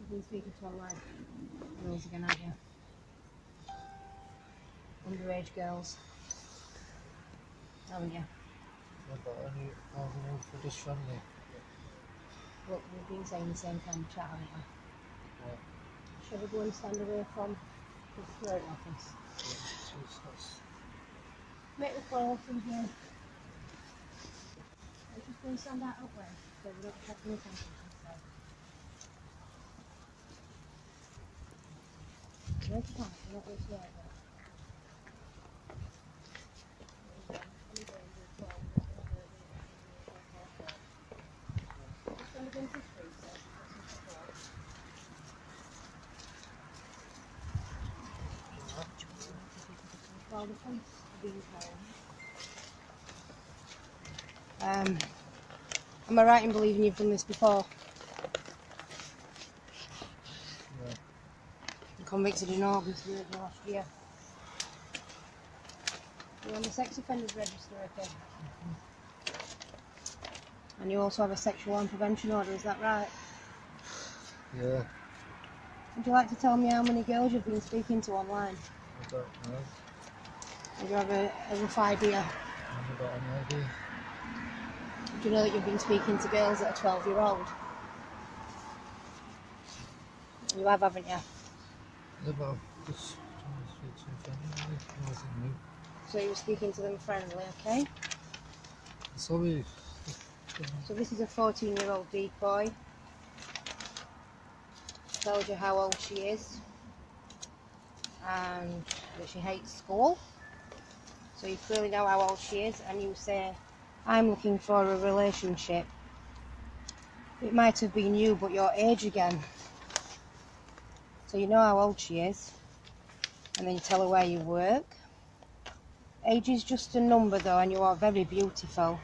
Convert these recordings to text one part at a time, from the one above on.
You've been speaking to online girls again, have you? Underage girls, haven't you? Yeah, but only for just friendly. Look, we've been saying the same kind of chat, haven't we? Yeah. Shall we go and stand away from the security office? Make the call from here. Let's just go and stand out that way so we don't attract any attention to ourselves. Where's the park? We're not going to right there. Just gonna go into the street, so get some support. Well, the police are being called. Am I right in believing you've done this before? Yeah. Convicted in August of last year. You're on the sex offenders register, okay? And you also have a sexual harm prevention order, is that right? Yeah. Would you like to tell me how many girls you've been speaking to online? I don't know. Do you have a rough idea? I haven't got any idea. Do you know that you've been speaking to girls that are 12-year-old? You have, haven't you? Yeah, but I'm just trying to speak to a friend, really. Nothing new. So you were speaking to them friendly, okay? Sorry. So this is a 14-year-old decoy. Told you how old she is. And that she hates school. So you clearly know how old she is, and you say, I'm looking for a relationship. It might have been you, but your age again. So you know how old she is, and then you tell her where you work. Age is just a number though, and you are very beautiful.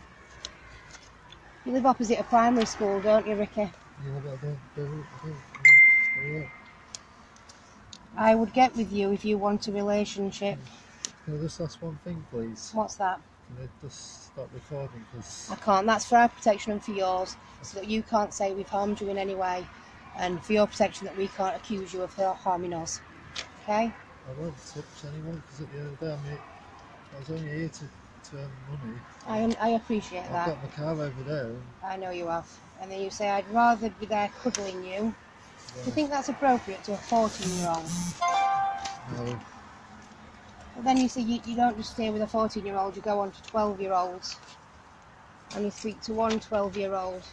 You live opposite a primary school, don't you, Ricky? Yeah, but I don't do it. I would get with you if you want a relationship. Can I just ask one thing, please? What's that? Can I just stop recording? Because I can't. That's for our protection and for yours, so that you can't say we've harmed you in any way, and for your protection that we can't accuse you of harming us. Okay? I won't touch anyone, because at the end of the day, I was only here to earn money. I appreciate I've that. got my car over there. And I know you have. And then you say, I'd rather be there cuddling you. Do you think that's appropriate to a 14-year-old? No. But then you say you don't just stay with a 14-year-old, you go on to 12-year-olds. And you speak to one 12-year-old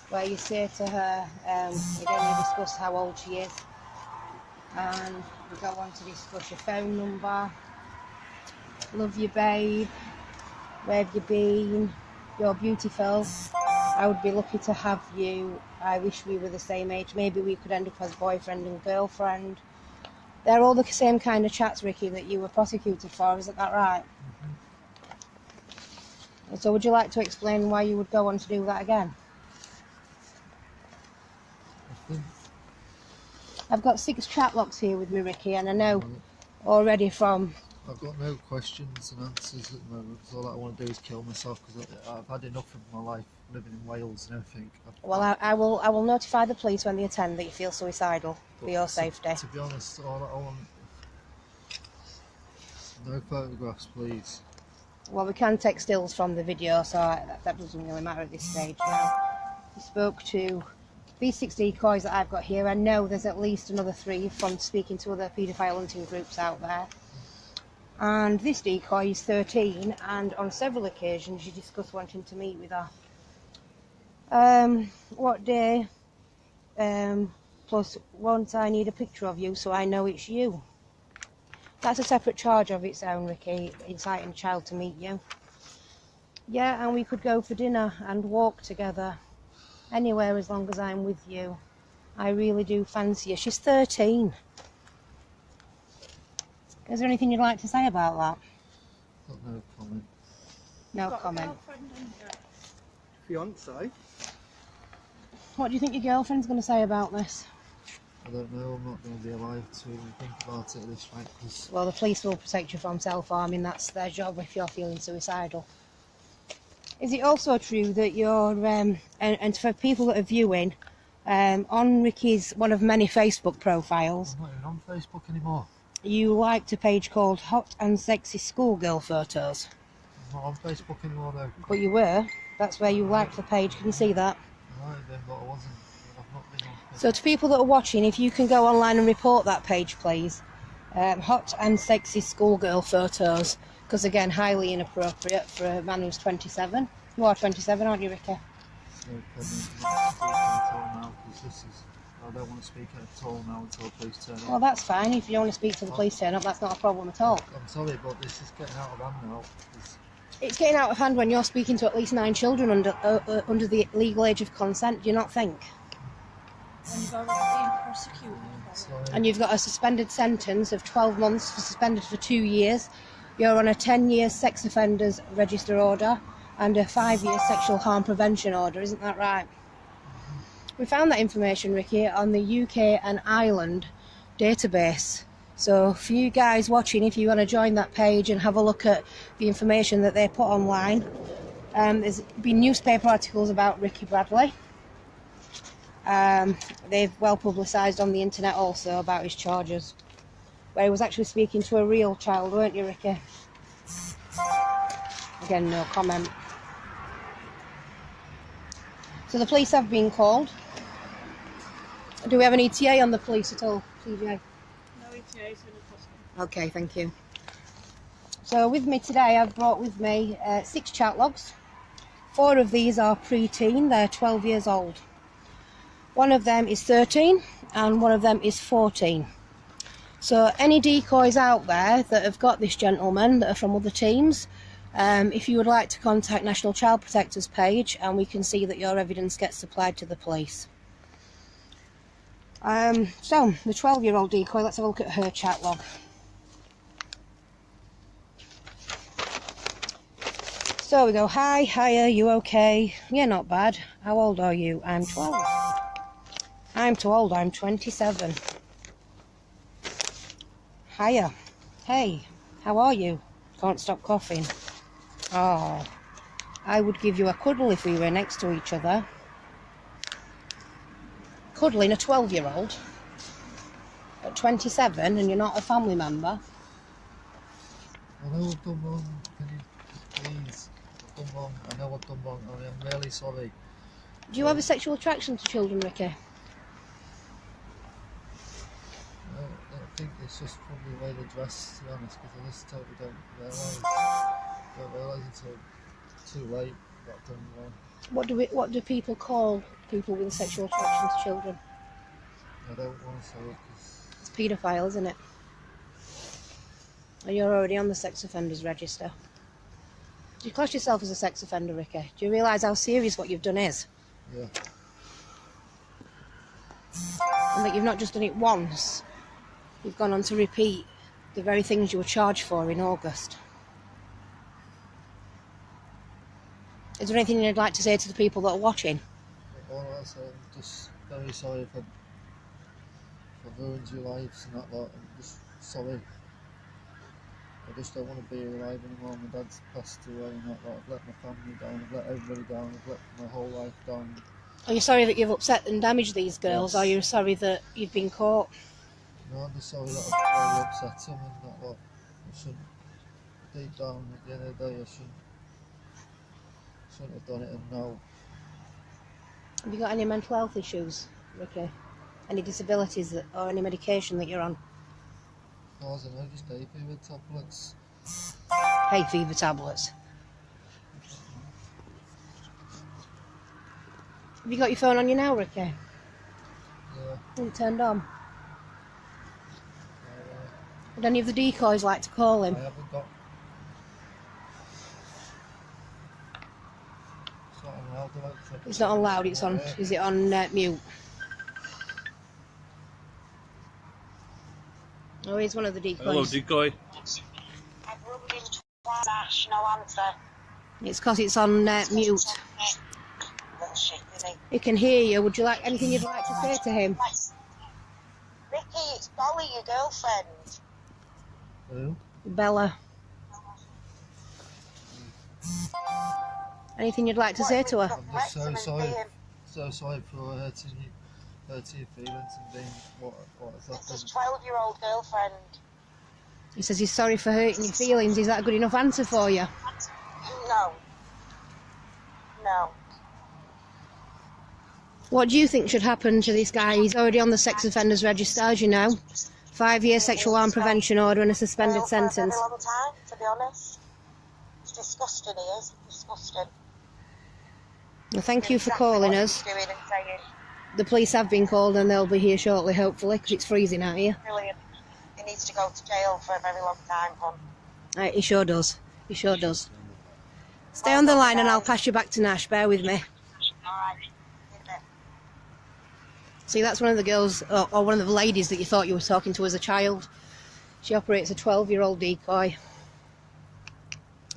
where you say to her, again you discuss how old she is. And we go on to discuss your phone number. Love you, babe. Where have you been? You're beautiful. I would be lucky to have you. I wish we were the same age. Maybe we could end up as boyfriend and girlfriend. They're all the same kind of chats, Ricky, that you were prosecuted for. Isn't that right? Mm-hmm. So would you like to explain why you would go on to do that again? I've got 6 chat logs here with me, Ricky, and I know already from... I've got no questions and answers at the moment, because all I want to do is kill myself, because I've had enough of my life living in Wales and everything. Well, I will notify the police when they attend that you feel suicidal for your safety. To be honest, all I want... No photographs, please. Well, we can take stills from the video, so that doesn't really matter at this stage now. You spoke to these 6 decoys that I've got here. I know there's at least another 3 from speaking to other paedophile hunting groups out there. And this decoy is 13, and on several occasions you discussed wanting to meet with her. What day? Plus, once I need a picture of you so I know it's you. That's a separate charge of its own, Ricky, inciting a child to meet you. Yeah, and we could go for dinner and walk together. Anywhere as long as I'm with you. I really do fancy her. She's 13. Is there anything you'd like to say about that? Got no comment. No comment. Fiance. What do you think your girlfriend's going to say about this? I don't know, I'm not going to be alive to think about it at this rate, because... Well, the police will protect you from self-harming. That's their job if you're feeling suicidal. Is it also true that you're, and for people that are viewing, On Ricky's one of many Facebook profiles, I'm not even on Facebook anymore. you liked a page called Hot and Sexy Schoolgirl Photos. I'm not on Facebook anymore though. But you were. That's where you liked the page. Can you see that? Right then, but I wasn't. I've not been on Facebook. So to people that are watching, if you can go online and report that page, please. Hot and Sexy Schoolgirl Photos. Because again, highly inappropriate for a man who's 27. You are 27, aren't you, Ricky? No problem at all now, because this is. I don't want to speak at all now until police turn up. Well, that's fine. If you want to speak to the police turn up, that's not a problem at all. I'm sorry, but this is getting out of hand now. It's getting out of hand when you're speaking to at least 9 children under the legal age of consent, do you not think? And you've already been prosecuted. Sorry. And you've got a suspended sentence of 12 months, suspended for 2 years. You're on a 10-year sex offenders register order and a 5-year sexual harm prevention order, isn't that right? We found that information, Ricky, on the UK and Ireland database. So for you guys watching, if you want to join that page and have a look at the information that they put online, there's been newspaper articles about Ricky Bradley. They've well publicised on the internet also about his charges, where he was actually speaking to a real child, weren't you, Ricky? Again, no comment. So the police have been called. Do we have an ETA on the police at all, CJ? No ETA is in the custody. Okay, thank you. So with me today, I've brought with me 6 chat logs. 4 of these are pre-teen, they're 12 years old. One of them is 13 and one of them is 14. So any decoys out there that have got this gentleman that are from other teams, if you would like to contact National Child Protector's page, and we can see that your evidence gets supplied to the police. So the 12-year-old decoy, let's have a look at her chat log. So we go, hi, hiya, you okay? Yeah, not bad. How old are you? I'm 12. I'm too old, I'm 27. Hiya. Hey, how are you? Can't stop coughing. Oh, I would give you a cuddle if we were next to each other. Cuddling a 12-year-old at 27 and you're not a family member. I know I've done wrong. Can you please? I've done wrong. I know I've done wrong. I am really sorry. Do you have a sexual attraction to children, Ricky? I think it's just probably the way they dress, to be honest, because I just totally don't realise until too late that I've done wrong. What do people call people with a sexual attraction to children? I don't want to say it because It's paedophile, isn't it? And you're already on the sex offenders register. Do you class yourself as a sex offender, Ricky? Do you realise how serious what you've done is? yeah. And that you've not just done it once, you've gone on to repeat the very things you were charged for in August. Is there anything you'd like to say to the people that are watching? All I say, I'm just very sorry if I've ruined your lives and that lot. I'm just sorry. I just don't want to be alive anymore. My dad's passed away and that lot. I've let my family down, I've let everybody down, I've let my whole life down. Are you sorry that you've upset and damaged these girls? Yes. Or are you sorry that you've been caught? No, I'm just sorry that I've really upset them and that lot. I shouldn't, deep down at the end of the day, I shouldn't have done it, and now Have you got any mental health issues, Ricky? Any disabilities or any medication that you're on? I don't know, just hay fever tablets. Hay fever tablets. Have you got your phone on you now, Ricky? Yeah. Is it turned on? Would any of the decoys like to call him? I haven't got. It's not on loud, It's not on loud, it's on. Is it on mute? Oh, he's one of the decoys. Hello, decoy. I've rubbed him twice, no answer. It's because it's on mute. Bullshit, isn't He can hear you. Would you like anything you'd like to say to him? Ricky, it's Dolly, your girlfriend. Who? Bella. Anything you'd like to say to her? I'm just so sorry for hurting you. hurt your feelings and being what has It's his happened. 12-year-old girlfriend. He says he's sorry for hurting your feelings. Is that a good enough answer for you? No. No. What do you think should happen to this guy? He's already on the sex offenders register, as you know. 5-year sexual harm prevention order and a suspended Jail for a very sentence. long time, to be honest. It's disgusting, he is. Disgusting. Well, thank you for Exactly calling what us. he's doing and saying. The police have been called and they'll be here shortly, hopefully, because it's freezing out here. Brilliant. He needs to go to jail for a very long time, hon. He sure does. He sure does. Stay on the line and I'll pass you back to Nash. Bear with me. Alright. In a bit. See, that's one of the girls, or one of the ladies that you thought you were talking to as a child. She operates a 12-year-old decoy.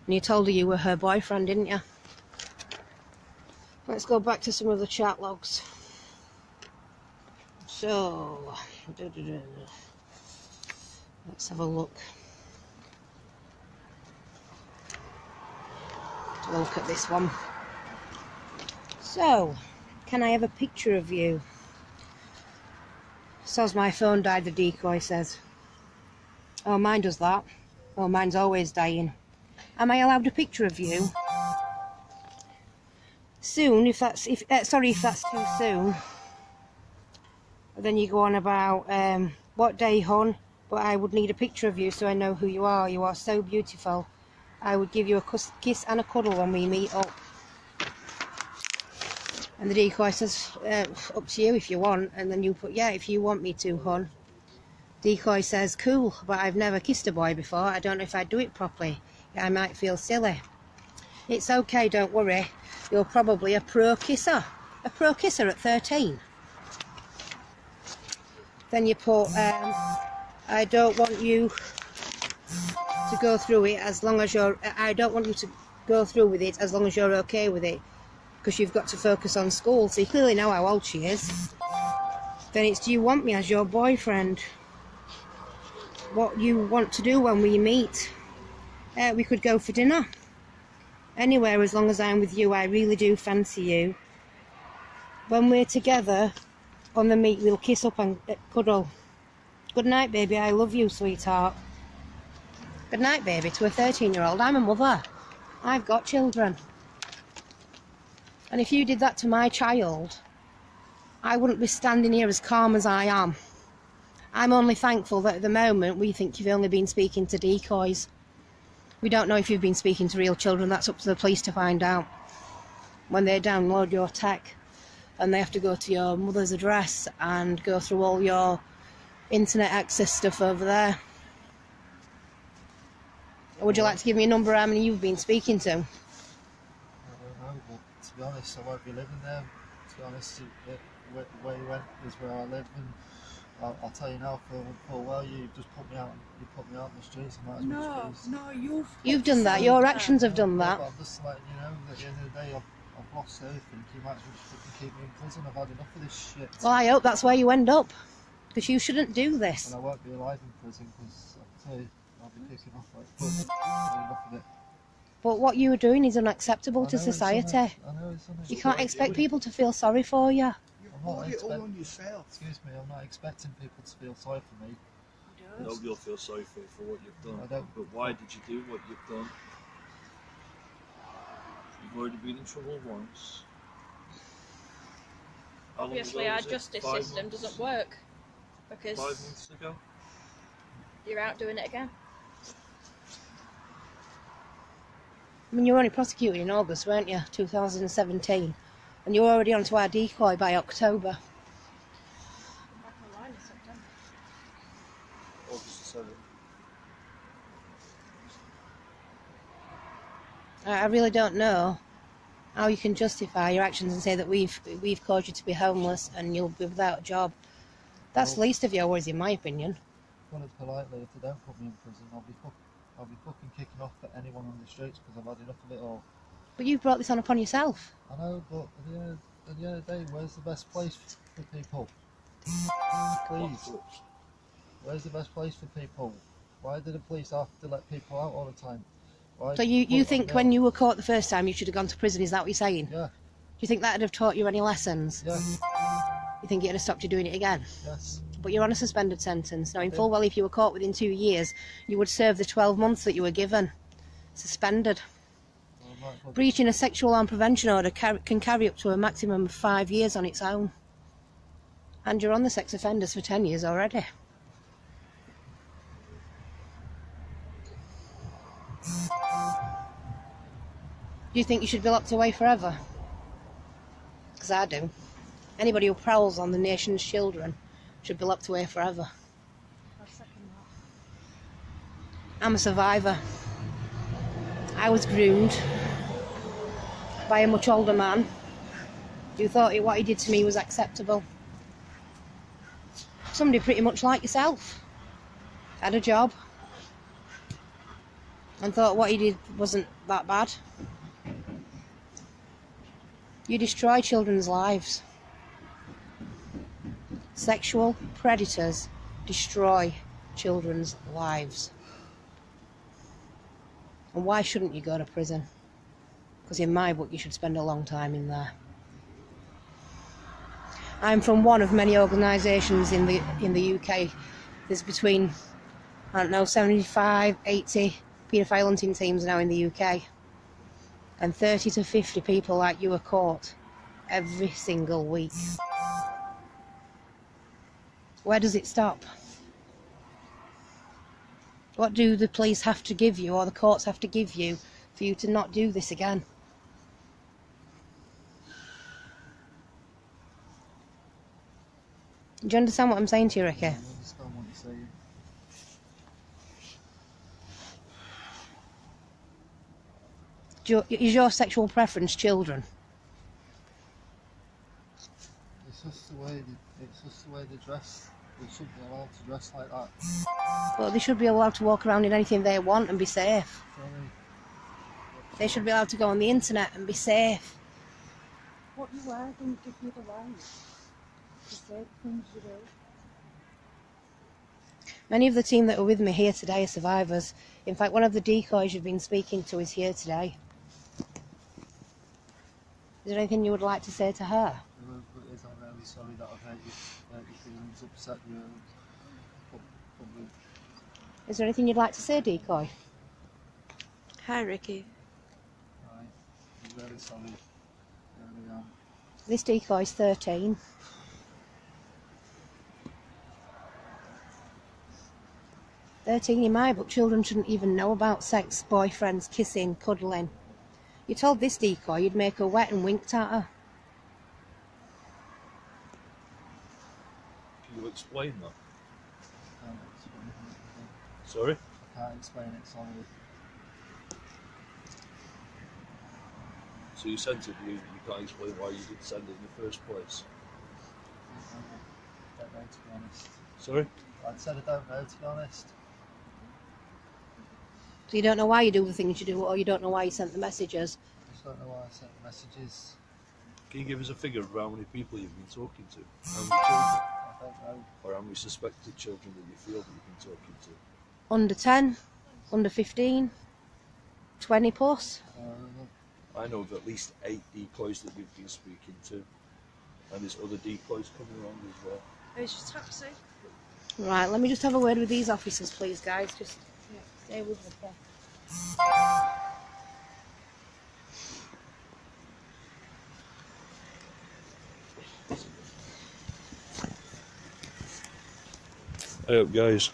And you told her you were her boyfriend, didn't you? Let's go back to some of the chat logs. So, let's have a look. Have a look at this one. So, can I have a picture of you? Says my phone died, the decoy says. Oh, mine does that. Oh, mine's always dying. Am I allowed a picture of you? Soon, if that's too soon. Then you go on about what day, hon? But I would need a picture of you so I know who you are. You are so beautiful. I would give you a kiss and a cuddle when we meet up. And the decoy says, up to you if you want. And then you put, yeah, if you want me to, hon. Decoy says, cool, but I've never kissed a boy before. I don't know if I'd do it properly. I might feel silly. It's okay, don't worry. You're probably a pro kisser. A pro kisser at 13. Then you put, I don't want you to go through it as long as you're, I don't want you to go through with it as long as you're okay with it. Because you've got to focus on school. So you clearly know how old she is. Then it's, do you want me as your boyfriend? What you want to do when we meet? We could go for dinner. Anywhere as long as I'm with you. I really do fancy you. When we're together on the meet, we'll kiss up and cuddle. Good night, baby. I love you, sweetheart. Good night, baby, to a 13-year-old. I'm a mother. I've got children. And if you did that to my child, I wouldn't be standing here as calm as I am. I'm only thankful that at the moment we think you've only been speaking to decoys. We don't know if you've been speaking to real children. That's up to the police to find out. When they download your tech and they have to go to your mother's address and go through all your internet access stuff over there. Would you like to give me a number how many you've been speaking to? I don't know, but to be honest, I won't be living there. To be honest, where you went is where I live, and I'll tell you now, for well, you just put me out on the streets. I might as well just No, You've done that. Your actions have done that. I'm just letting you know that at the end of the day, I've lost everything. You might as well just fucking keep me in prison. I've had enough of this shit. Well, I hope that's where you end up. Because you shouldn't do this. And I won't be alive in prison because I tell you, I'll be kicking off like fuck. I've had enough of it. But what you were doing is unacceptable I to know it's society. I know it's You can't expect people to feel sorry for you. I'm not Put it all on yourself. Excuse me, I'm not expecting people to feel sorry for me. Nobody will feel sorry for what you've done. I don't. But why did you do what you've done? You've already been in trouble once. How long Obviously, ago our was it? justice 5 system months? doesn't work because 5 months ago? you're out doing it again. I mean, you were only prosecuted in August, weren't you? 2017. And you were already onto our decoy by October. I'm back online in September. August the 7th. I really don't know how you can justify your actions and say that we've caused you to be homeless and you'll be without a job. That's the least of your worries, in my opinion. Put it politely, if they don't put me in prison, I'll be fucking kicking off at anyone on the streets because I've had enough of it all. But you've brought this on upon yourself. I know, but at the end of the day, where's the best place for people? Please, where's the best place for people? Why do the police have to let people out all the time? Why So you put think them when down? you were caught the first time you should have gone to prison, is that what you're saying? Yeah, Do you think that would have taught you any lessons? yeah. You think it'd have stopped you doing it again? Yes. But you're on a suspended sentence, knowing full well if you were caught within 2 years, you would serve the 12 months that you were given. Suspended. Well, I might as well Breaching a sexual harm prevention order can carry up to a maximum of 5 years on its own. And you're on the sex offenders for 10 years already. Do you think you should be locked away forever? Because I do. Anybody who prowls on the nation's children should be locked away forever. I second I'm a survivor. I was groomed by a much older man who thought what he did to me was acceptable. Somebody pretty much like yourself. Had a job and thought what he did wasn't that bad. You destroy children's lives. Sexual predators destroy children's lives. And why shouldn't you go to prison? Because in my book you should spend a long time in there. I'm from one of many organisations in the UK. There's between, I don't know, 75, 80 paedophile hunting teams now in the UK. And 30 to 50 people like you are caught every single week. Where does it stop? What do the police have to give you, or the courts have to give you, for you to not do this again? Do you understand what I'm saying to you, Ricky? I understand what you're saying. Is your sexual preference children? It's just the way they dress. They shouldn't be allowed to dress like that. Well, they should be allowed to walk around in anything they want and be safe. Sorry. They should be allowed to go on the internet and be safe. What you wear doesn't give you the right to say things you do. Many of the team that are with me here today are survivors. In fact, one of the decoys you've been speaking to is here today. Is there anything you would like to say to her? I'm really sorry that I've hurt your feelings, upset you. Probably. Is there anything you'd like to say, decoy? Hi, Ricky. Right. I'm really sorry. I really am. This decoy's 13. In my book, children shouldn't even know about sex, boyfriends, kissing, cuddling. You told this decoy you'd make her wet and winked at her. Can you explain that? I can't explain it. Sorry? I can't explain it, sorry. So you sent it, you can't explain why you did send it in the first place? I don't know, to be honest. Sorry? I said I don't know, to be honest. So you don't know why you do the things you do, or you don't know why you sent the messages. I just don't know why I sent the messages. Can you give us a figure of how many people you've been talking to? How many children? I don't know. Or how many suspected children that you feel that you've been talking to? Under 10, under 15, 20 plus. I know of at least 8 decoys that you've been speaking to. And there's other decoys coming along as well. Who's your taxi? Right, let me just have a word with these officers, please, guys. Just stay with me. Hey up, guys.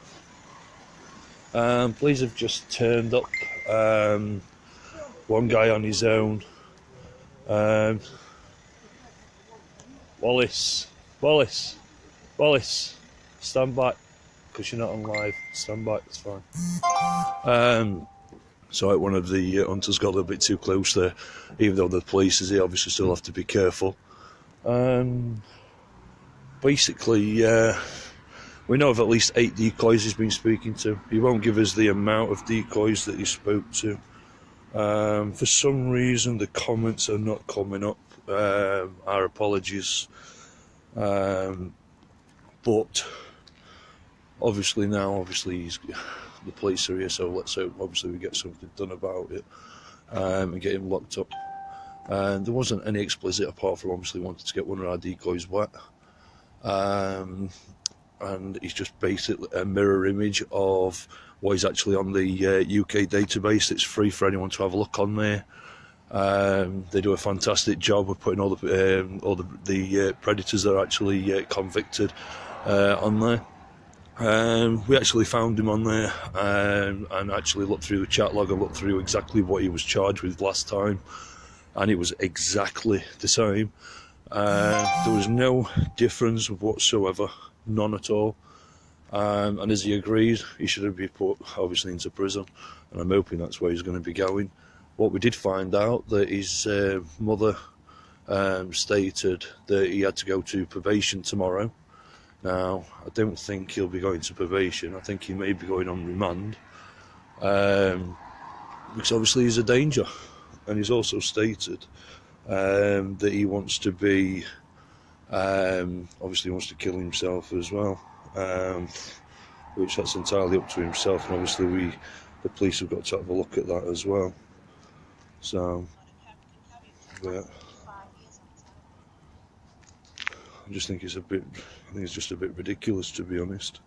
Police have just turned up. One guy on his own. Wallace, stand back, because you're not on live. Stand back, it's fine. So one of the hunters got a little bit too close there. Even though the police is here, obviously still have to be careful. Basically, we know of at least 8 decoys he's been speaking to. He won't give us the amount of decoys that he spoke to. For some reason, the comments are not coming up. Our apologies. But obviously now, the police are here, so let's hope obviously we get something done about it and get him locked up. And there wasn't any explicit apart from obviously wanting to get one of our decoys wet. and he's just basically a mirror image of what is actually on the UK database. It's free for anyone to have a look on there. They do a fantastic job of putting all the predators that are actually convicted on there. We actually found him on there and actually looked through the chat log and looked through exactly what he was charged with last time, and it was exactly the same. There was no difference whatsoever, none at all. And as he agreed, he should be put obviously into prison, and I'm hoping that's where he's going to be going. What we did find out that his mother stated that he had to go to probation tomorrow. Now, I don't think he'll be going to probation. I think he may be going on remand, because obviously he's a danger, and he's also stated that he wants to be, obviously wants to kill himself as well, which that's entirely up to himself, and obviously the police have got to have a look at that as well. So, yeah. I just think it's just a bit ridiculous, to be honest.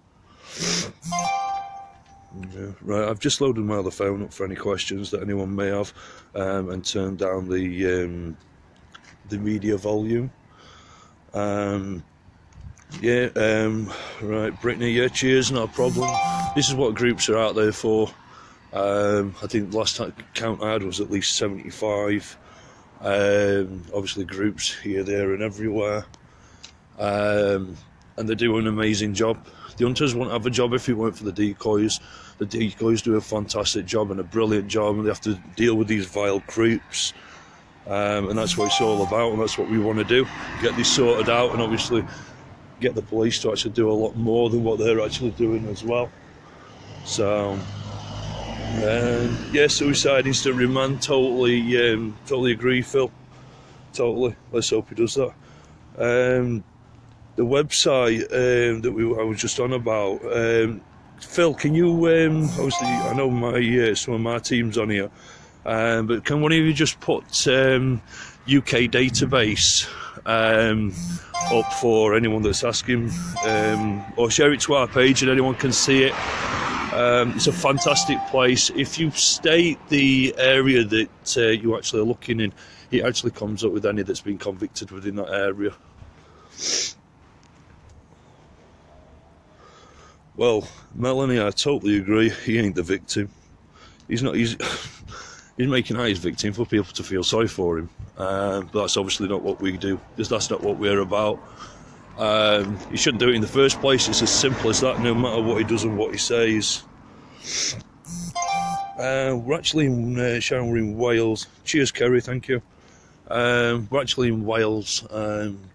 Yeah. Right, I've just loaded my other phone up for any questions that anyone may have, and turned down the media volume. Right, Brittany, yeah, cheers, not a problem. This is what groups are out there for. I think the last count I had was at least 75. Obviously groups here, there and everywhere. And they do an amazing job. The hunters won't have a job if it weren't for the decoys. The decoys do a fantastic job and a brilliant job, and they have to deal with these vile creeps. And that's what it's all about, and that's what we want to do. Get this sorted out, and obviously get the police to actually do a lot more than what they're actually doing as well. So, yeah, suicide, instant remand, totally agree, Phil. Totally. Let's hope he does that. The website that I was just on about, Phil, can you, obviously I know some of my team's on here, but can one of you just put UK database up for anyone that's asking, or share it to our page and anyone can see it. It's a fantastic place. If you state the area that you actually are looking in, it actually comes up with any that's been convicted within that area. Well, Melanie, I totally agree. He ain't the victim. He's not. He's making out his victim for people to feel sorry for him. But that's obviously not what we do. That's not what we're about. He shouldn't do it in the first place. It's as simple as that, no matter what he does and what he says. We're actually in Sharon, we're in Wales. Cheers, Kerry, thank you. We're actually in Wales,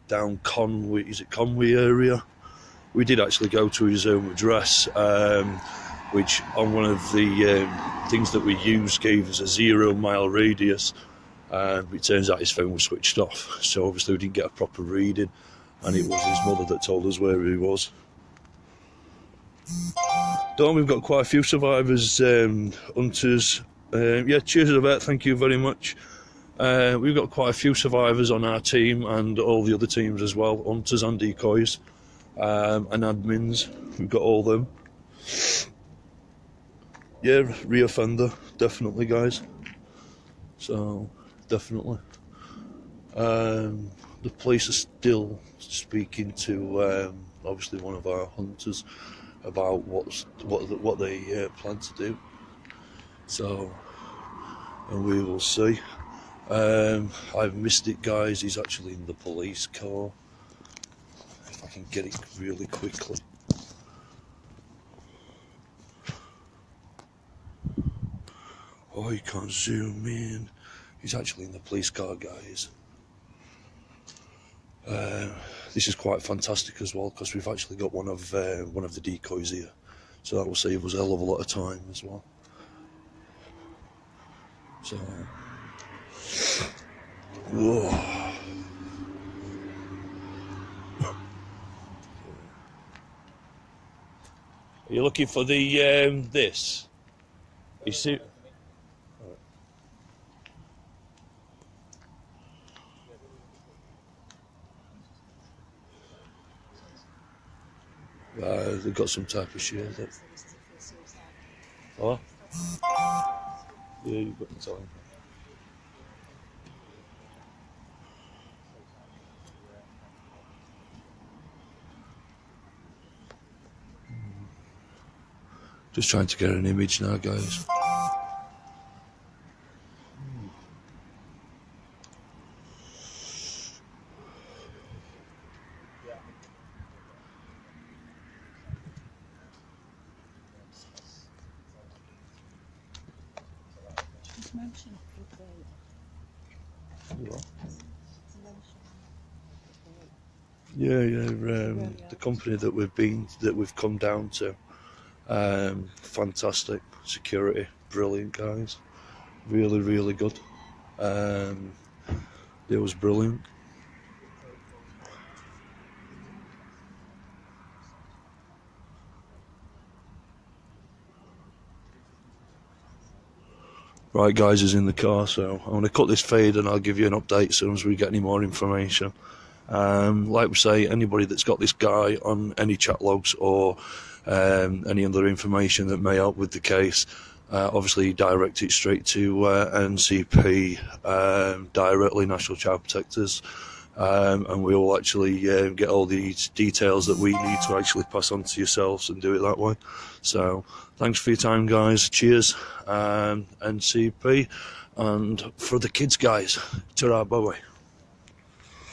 down Conwy, is it Conwy area? We did actually go to his home address, which on one of the things that we used gave us a 0 mile radius. It turns out his phone was switched off, so obviously we didn't get a proper reading, and it was his mother that told us where he was. Dawn, we've got quite a few survivors, hunters. Yeah, cheers, Yvette, thank you very much. We've got quite a few survivors on our team and all the other teams as well, hunters and decoys, and admins. We've got all them. Yeah, reoffender, definitely, guys. So, definitely. The police are still speaking to obviously one of our hunters about what they plan to do. So, and we will see. I've missed it, guys. He's actually in the police car. If I can get it really quickly. Oh, you can't zoom in. He's actually in the police car, guys. This is quite fantastic as well, because we've actually got one of the decoys here, so that will save us a hell of a lot of time as well. So, whoa. Are you looking for the this? You see? They've got some type of shield. Oh? Yeah, you've got the time. Just trying to get an image now, guys. Just mention it there. Yeah, the company that we've come down to, fantastic security, brilliant guys, really, really good. It was brilliant. Right, guys is in the car, so I'm going to cut this feed and I'll give you an update as soon as we get any more information. Like we say, anybody that's got this guy on any chat logs or any other information that may help with the case, obviously direct it straight to NCP, directly, National Child Protectors, and we will actually get all the details that we need to actually pass on to yourselves and do it that way. So thanks for your time, guys. Cheers, NCP, and for the kids, guys, ta-ra, bye-bye.